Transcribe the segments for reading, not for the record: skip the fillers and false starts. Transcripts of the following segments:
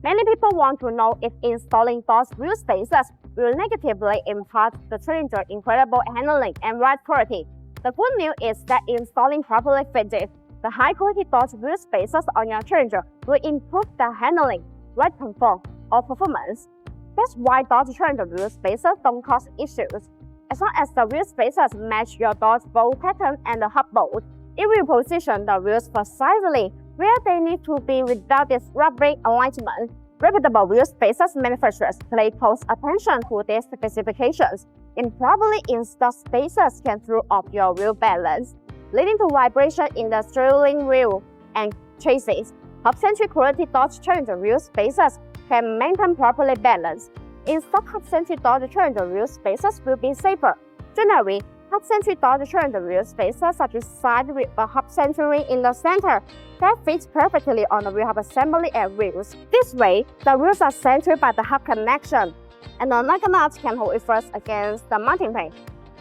Many people want to know if installing those wheel spacers will negatively impact the Challenger's incredible handling and ride quality. The good news is that installing properly fitted, the high-quality Dodge wheel spacers on your Challenger will improve the handling, ride comfort, or performance. That's why Dodge Challenger wheel spacers don't cause issues. As long as the wheel spacers match your Dodge bolt pattern and the hub bolt, it will position the wheels precisely where they need to be without disrupting alignment. Reputable wheel spacers manufacturers pay close attention to these specifications. Improperly installed spacers can throw off your wheel balance, leading to vibration in the steering wheel and chassis. Hub-centric quality Dodge Challenger wheel spacers can maintain properly balanced. Installed hub-centric Dodge Challenger wheel spacers will be safer. Generally, hub-centric Dodge Challenger wheel spacers are designed with a hub centering in the center that fits perfectly on the wheel hub assembly and wheels. This way, the wheels are centered by the hub connection, and the lug nut can hold it first against the mounting pin.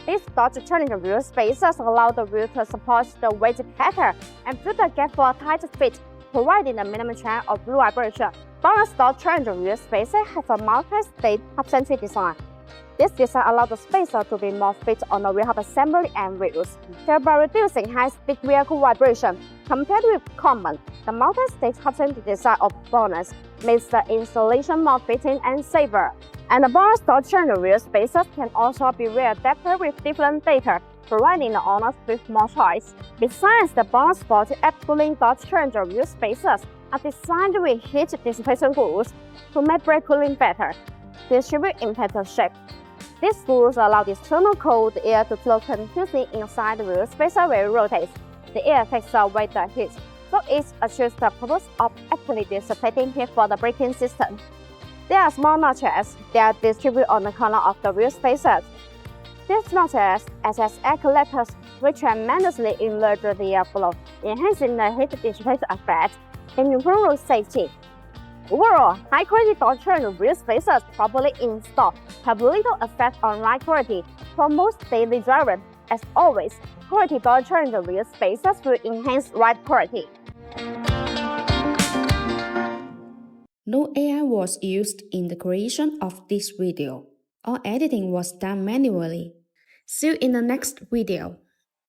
These Dodge Challenger wheel spacers allow the wheel to support the weight better and fill the gap for a tight fit, providing a minimum chance of vibration. Bonus Dodge Challenger wheel spacer has a multi-stage hub-centric design. This design allows the spacer to be more fit on the wheel hub assembly and wheels, thereby reducing high-speed vehicle vibration. Compared with common, the multi-stage hub-centric design of Bonus makes the installation more fitting and safer. And the Bonus Dodge Challenger wheel spacers can also be re-adapted with different data, providing the owners with more choice. Besides, the Bonus Sport air-cooling Dodge Challenger wheel spacers are designed with heat dissipation rules to make brake cooling better. Distribute in petal shape. These rules allow the external cold air to flow continuously inside the wheel spacer where it rotates. The air takes away the heat, so it achieves the purpose of actually dissipating heat for the braking system. There are small notches that are distributed on the corner of the wheel spacers. These notches act as air collectors, which tremendously enlarge the airflow, enhancing the heat dissipation effect and improve road safety. Overall, high-quality Dodge Challenger wheel spacers properly installed have little effect on ride quality for most daily drivers. As always, quality Dodge Challenger wheel spacers will enhance ride quality. No AI was used in the creation of this video. All editing was done manually. See you in the next video.